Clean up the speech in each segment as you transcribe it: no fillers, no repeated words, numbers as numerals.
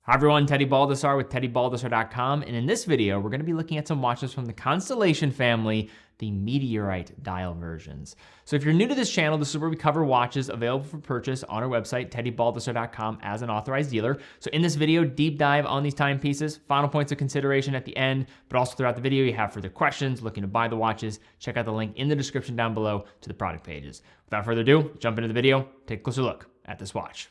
Hi everyone, Teddy Baldassarre with TeddyBaldassarre.com, and in this video, we're going to be looking at some watches from the Constellation family, the Meteorite dial versions. So if you're new to this channel, this is where we cover watches available for purchase on our website, TeddyBaldassarre.com, as an authorized dealer. So in this video, deep dive on these timepieces, final points of consideration at the end, but also throughout the video, you have further questions, looking to buy the watches, check out the link in the description down below to the product pages. Without further ado, jump into the video, take a closer look at this watch.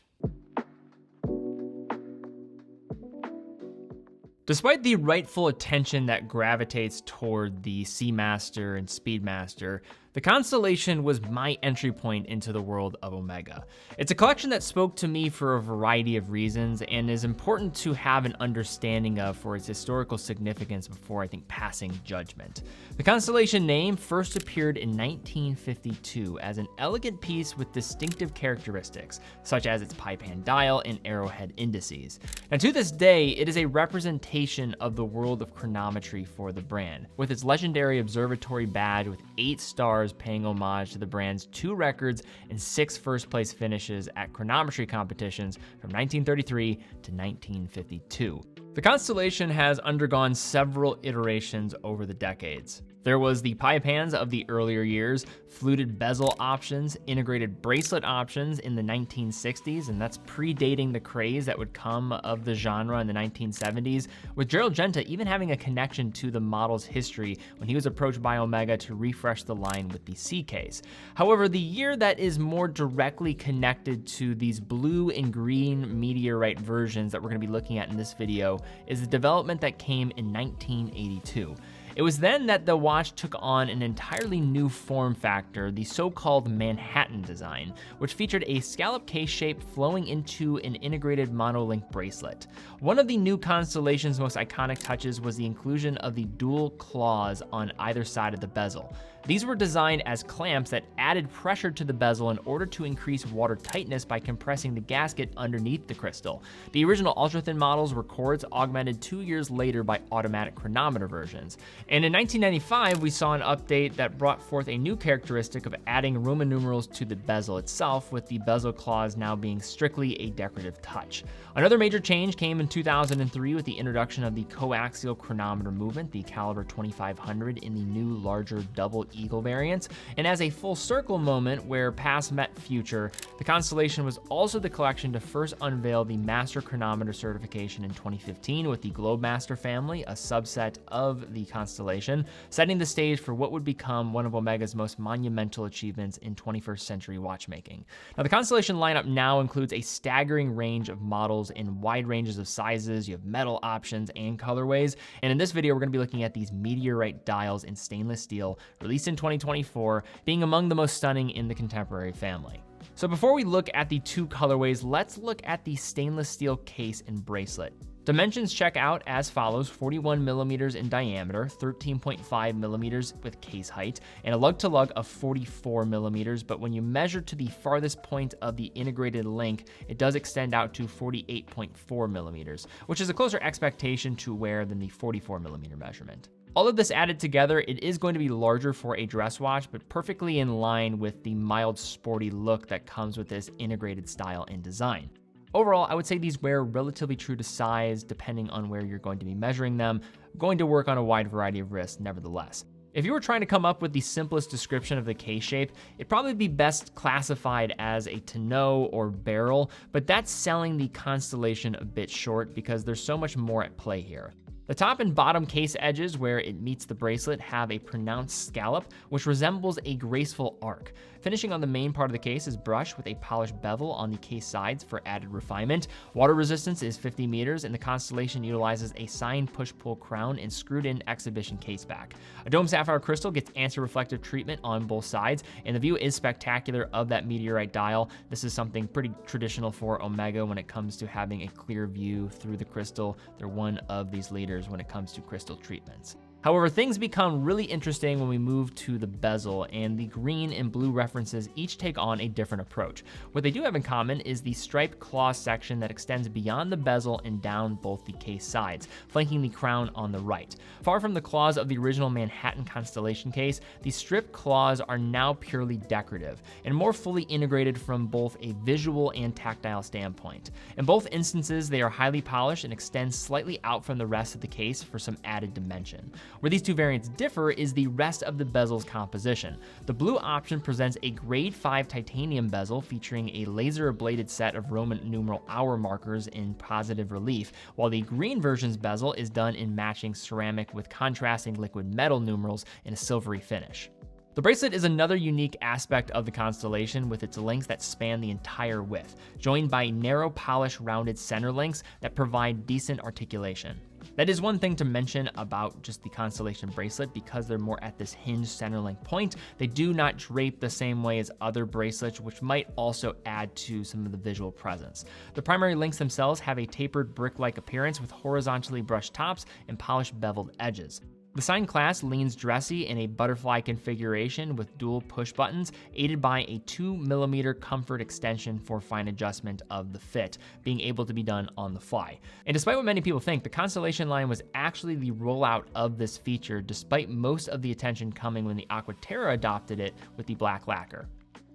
Despite the rightful attention that gravitates toward the Seamaster and Speedmaster, the Constellation was my entry point into the world of Omega. It's a collection that spoke to me for a variety of reasons and is important to have an understanding of for its historical significance before, I think, passing judgment. The Constellation name first appeared in 1952 as an elegant piece with distinctive characteristics, such as its pipe hand dial and arrowhead indices. And to this day, it is a representation of the world of chronometry for the brand, with its legendary observatory badge with 8 stars paying homage to the brand's 2 records and 6 first-place finishes at chronometry competitions from 1933 to 1952. The Constellation has undergone several iterations over the decades. There was the pipe hands of the earlier years, fluted bezel options, integrated bracelet options in the 1960s, and that's predating the craze that would come of the genre in the 1970s, with Gerald Genta even having a connection to the model's history when he was approached by Omega to refresh the line with the C case. However, the year that is more directly connected to these blue and green Meteorite versions that we're going to be looking at in this video is the development that came in 1982. It was then that the watch took on an entirely new form factor, the so-called Manhattan design, which featured a scallop case shape flowing into an integrated monolink bracelet. One of the new Constellation's most iconic touches was the inclusion of the dual claws on either side of the bezel. These were designed as clamps that added pressure to the bezel in order to increase water tightness by compressing the gasket underneath the crystal. The original ultra-thin models were cords augmented 2 years later by automatic chronometer versions. And in 1995, we saw an update that brought forth a new characteristic of adding Roman numerals to the bezel itself, with the bezel claws now being strictly a decorative touch. Another major change came in 2003 with the introduction of the coaxial chronometer movement, the caliber 2500 in the new larger double eagle variants. And as a full circle moment where past met future, the Constellation was also the collection to first unveil the Master Chronometer certification in 2015 with the Globemaster family, a subset of the Constellation, setting the stage for what would become one of Omega's most monumental achievements in 21st century watchmaking. Now, the Constellation lineup now includes a staggering range of models in wide ranges of sizes. You have metal options and colorways. And in this video, we're going to be looking at these Meteorite dials in stainless steel, released in 2024, being among the most stunning in the contemporary family. So before we look at the 2 colorways, let's look at the stainless steel case and bracelet. Dimensions check out as follows: 41 millimeters in diameter, 13.5 millimeters with case height, and a lug-to-lug of 44 millimeters, but when you measure to the farthest point of the integrated link, it does extend out to 48.4 millimeters, which is a closer expectation to wear than the 44 millimeter measurement. All of this added together, it is going to be larger for a dress watch, but perfectly in line with the mild sporty look that comes with this integrated style and design. Overall, I would say these wear relatively true to size, depending on where you're going to be measuring them, going to work on a wide variety of wrists nevertheless. If you were trying to come up with the simplest description of the case shape, it'd probably be best classified as a tonneau or barrel, but that's selling the Constellation a bit short because there's so much more at play here. The top and bottom case edges where it meets the bracelet have a pronounced scallop, which resembles a graceful arc. Finishing on the main part of the case is brushed with a polished bevel on the case sides for added refinement. Water resistance is 50 meters, and the Constellation utilizes a signed push-pull crown and screwed-in exhibition case back. A dome sapphire crystal gets anti-reflective treatment on both sides, and the view is spectacular of that Meteorite dial. This is something pretty traditional for Omega when it comes to having a clear view through the crystal. They're one of these leaders when it comes to crystal treatments. However, things become really interesting when we move to the bezel, and the green and blue references each take on a different approach. What they do have in common is the striped claw section that extends beyond the bezel and down both the case sides, flanking the crown on the right. Far from the claws of the original Manhattan Constellation case, the stripped claws are now purely decorative and more fully integrated from both a visual and tactile standpoint. In both instances, they are highly polished and extend slightly out from the rest of the case for some added dimension. Where these two variants differ is the rest of the bezel's composition. The blue option presents a grade 5 titanium bezel featuring a laser-ablated set of Roman numeral hour markers in positive relief, while the green version's bezel is done in matching ceramic with contrasting liquid metal numerals in a silvery finish. The bracelet is another unique aspect of the Constellation, with its links that span the entire width, joined by narrow polished rounded center links that provide decent articulation. That is one thing to mention about just the Constellation bracelet. Because they're more at this hinged center link point, they do not drape the same way as other bracelets, which might also add to some of the visual presence. The primary links themselves have a tapered brick-like appearance with horizontally brushed tops and polished beveled edges. The sign clasp leans dressy in a butterfly configuration with dual push buttons, aided by a 2mm comfort extension for fine adjustment of the fit, being able to be done on the fly. And despite what many people think, the Constellation line was actually the rollout of this feature, despite most of the attention coming when the Aquaterra adopted it with the black lacquer.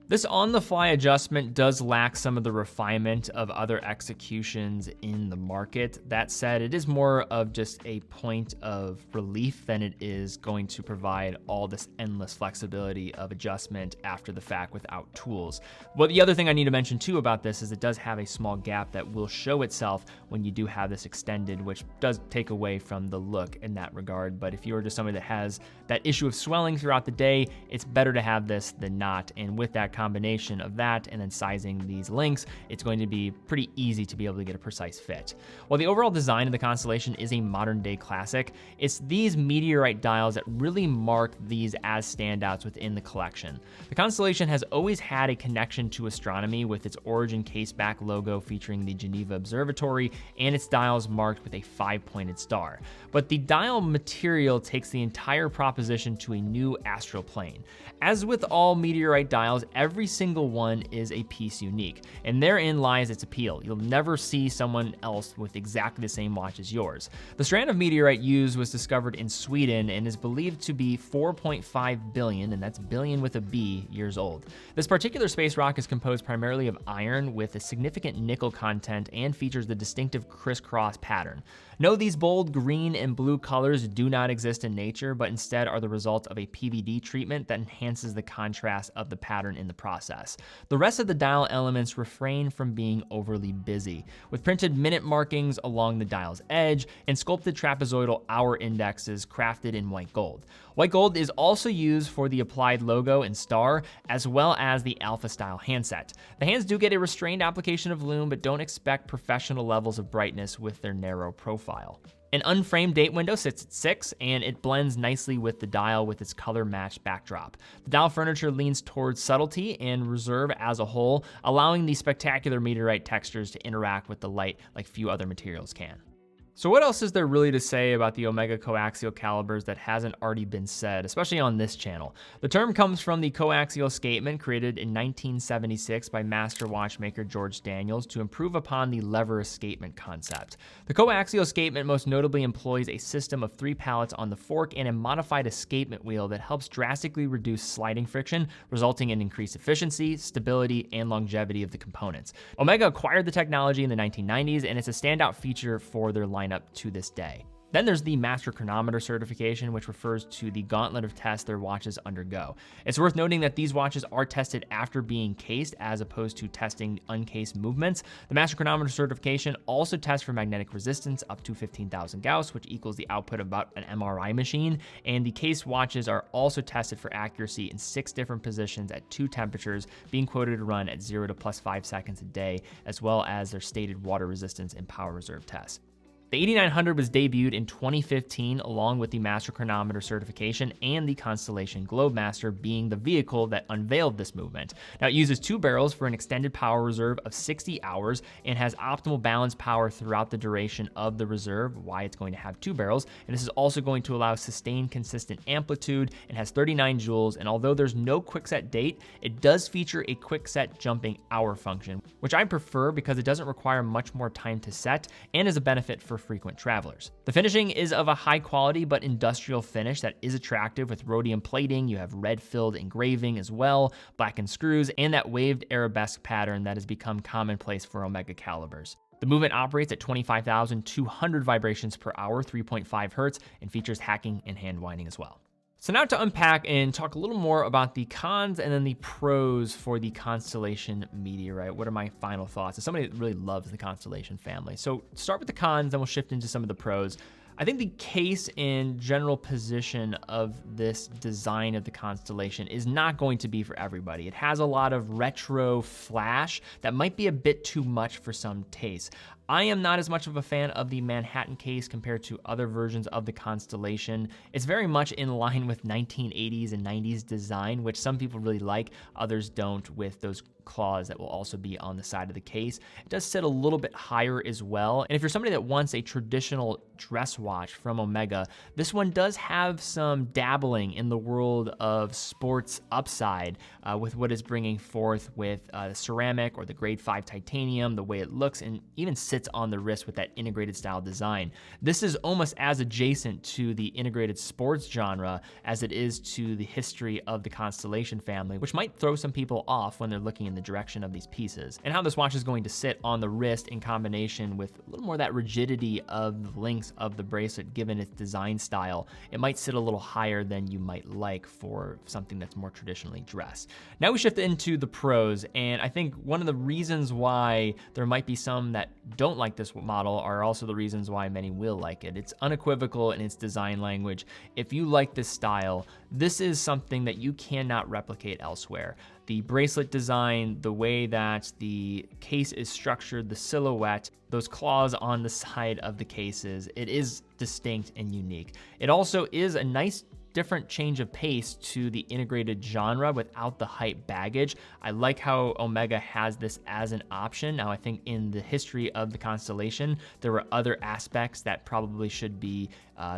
This on-the-fly adjustment does lack some of the refinement of other executions in the market. That said, it is more of just a point of relief than it is going to provide all this endless flexibility of adjustment after the fact without tools. Well, the other thing I need to mention too about this is it does have a small gap that will show itself when you do have this extended, which does take away from the look in that regard. But if you are just somebody that has that issue of swelling throughout the day, it's better to have this than not. And with that combination of that and then sizing these links, it's going to be pretty easy to be able to get a precise fit. While the overall design of the Constellation is a modern day classic, it's these Meteorite dials that really mark these as standouts within the collection. The Constellation has always had a connection to astronomy, with its origin caseback logo featuring the Geneva Observatory and its dials marked with a 5-pointed star. But the dial material takes the entire proposition to a new astral plane. As with all Meteorite dials, every single one is a piece unique, and therein lies its appeal. You'll never see someone else with exactly the same watch as yours. The strand of Meteorite used was discovered in Sweden and is believed to be 4.5 billion, and that's billion with a B, years old. This particular space rock is composed primarily of iron with a significant nickel content and features the distinctive crisscross pattern. No, these bold green and blue colors do not exist in nature, but instead are the result of a PVD treatment that enhances the contrast of the pattern in the process. The rest of the dial elements refrain from being overly busy, with printed minute markings along the dial's edge and sculpted trapezoidal hour indexes crafted in white gold. White gold is also used for the applied logo and star, as well as the Alpha style handset. The hands do get a restrained application of lume, but don't expect professional levels of brightness with their narrow profile. An unframed date window sits at 6, and it blends nicely with the dial with its color-matched backdrop. The dial furniture leans towards subtlety and reserve as a whole, allowing the spectacular Meteorite textures to interact with the light like few other materials can. So what else is there really to say about the Omega coaxial calibers that hasn't already been said, especially on this channel? The term comes from the coaxial escapement created in 1976 by master watchmaker George Daniels to improve upon the lever escapement concept. The coaxial escapement most notably employs a system of 3 pallets on the fork and a modified escapement wheel that helps drastically reduce sliding friction, resulting in increased efficiency, stability, and longevity of the components. Omega acquired the technology in the 1990s, and it's a standout feature for their lineup to this day. Then there's the Master Chronometer certification, which refers to the gauntlet of tests their watches undergo. It's worth noting that these watches are tested after being cased as opposed to testing uncased movements. The Master Chronometer certification also tests for magnetic resistance up to 15,000 Gauss, which equals the output of about an MRI machine. And the cased watches are also tested for accuracy in 6 different positions at 2 temperatures, being quoted to run at 0 to +5 seconds a day, as well as their stated water resistance and power reserve tests. The 8900 was debuted in 2015 along with the Master Chronometer certification and the Constellation Globemaster being the vehicle that unveiled this movement. Now it uses 2 barrels for an extended power reserve of 60 hours and has optimal balance power throughout the duration of the reserve, why it's going to have 2 barrels. And this is also going to allow sustained consistent amplitude and has 39 joules. And although there's no quickset date, it does feature a quickset jumping hour function, which I prefer because it doesn't require much more time to set and is a benefit for frequent travelers. The finishing is of a high quality but industrial finish that is attractive with rhodium plating. You have red filled engraving as well, blackened screws, and that waved arabesque pattern that has become commonplace for Omega calibers. The movement operates at 25,200 vibrations per hour, 3.5 hertz, and features hacking and hand winding as well. So now to unpack and talk a little more about the cons and then the pros for the Constellation Meteorite. What are my final thoughts? As somebody that really loves the Constellation family. So start with the cons, then we'll shift into some of the pros. I think the case and general position of this design of the Constellation is not going to be for everybody. It has a lot of retro flash that might be a bit too much for some tastes. I am not as much of a fan of the Manhattan case compared to other versions of the Constellation. It's very much in line with 1980s and 90s design, which some people really like, others don't, with those claws that will also be on the side of the case. It does sit a little bit higher as well. And if you're somebody that wants a traditional dress watch from Omega, this one does have some dabbling in the world of sports upside with what it's bringing forth with the ceramic or the grade 5 titanium, the way it looks and even sits on the wrist with that integrated style design. This is almost as adjacent to the integrated sports genre as it is to the history of the Constellation family, which might throw some people off when they're looking in the direction of these pieces. And how this watch is going to sit on the wrist in combination with a little more of that rigidity of the links of the bracelet given its design style, it might sit a little higher than you might like for something that's more traditionally dressed. Now we shift into the pros, and I think one of the reasons why there might be some that don't like this model are also the reasons why many will like it. It's unequivocal in its design language. If you like this style, this is something that you cannot replicate elsewhere. The bracelet design, the way that the case is structured, the silhouette, those claws on the side of the cases, it is distinct and unique. It also is a nice different change of pace to the integrated genre without the hype baggage. I like how Omega has this as an option. Now, I think in the history of the Constellation, there were other aspects that probably should be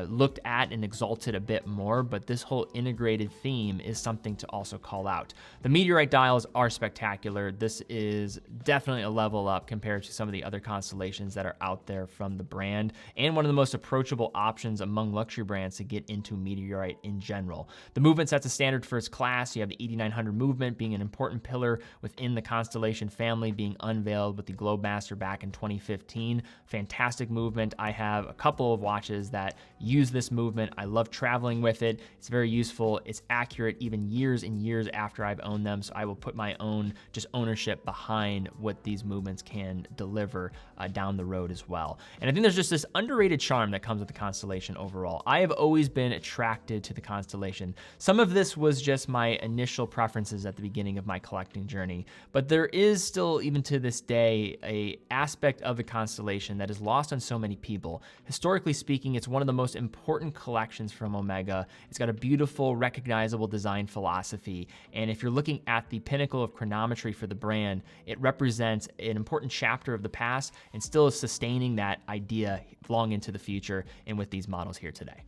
looked at and exalted a bit more, but this whole integrated theme is something to also call out. The Meteorite dials are spectacular. This is definitely a level up compared to some of the other Constellations that are out there from the brand, and one of the most approachable options among luxury brands to get into Meteorite in general. The movement sets a standard for its class. You have the 8900 movement being an important pillar within the Constellation family, being unveiled with the Globemaster back in 2015. Fantastic movement. I have a couple of watches that use this movement. I love traveling with it. It's very useful. It's accurate even years and years after I've owned them, so I will put my own just ownership behind what these movements can deliver down the road as well. And I think there's just this underrated charm that comes with the Constellation overall. I have always been attracted to the Constellation. Some of this was just my initial preferences at the beginning of my collecting journey, but there is still, even to this day, a aspect of the Constellation that is lost on so many people. Historically speaking, it's one of the most important collections from Omega. It's got a beautiful, recognizable design philosophy, and if you're looking at the pinnacle of chronometry for the brand, it represents an important chapter of the past and still is sustaining that idea long into the future and with these models here today.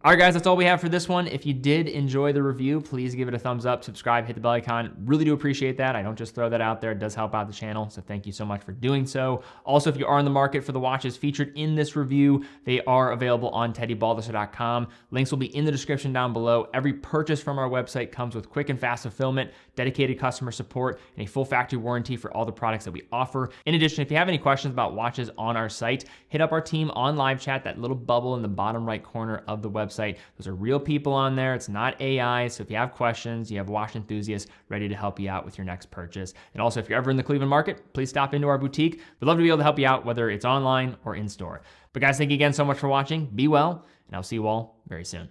All right, guys, that's all we have for this one. If you did enjoy the review, please give it a thumbs up, subscribe, hit the bell icon. Really do appreciate that. I don't just throw that out there. It does help out the channel, so thank you so much for doing so. Also, if you are in the market for the watches featured in this review, they are available on teddybaldassarre.com. Links will be in the description down below. Every purchase from our website comes with quick and fast fulfillment, dedicated customer support, and a full factory warranty for all the products that we offer. In addition, if you have any questions about watches on our site, hit up our team on live chat, that little bubble in the bottom right corner of the website. Those are real people on there. It's not AI. So if you have questions, you have watch enthusiasts ready to help you out with your next purchase. And also, if you're ever in the Cleveland market, please stop into our boutique. We'd love to be able to help you out, whether it's online or in store. But guys, thank you again so much for watching. Be well, and I'll see you all very soon.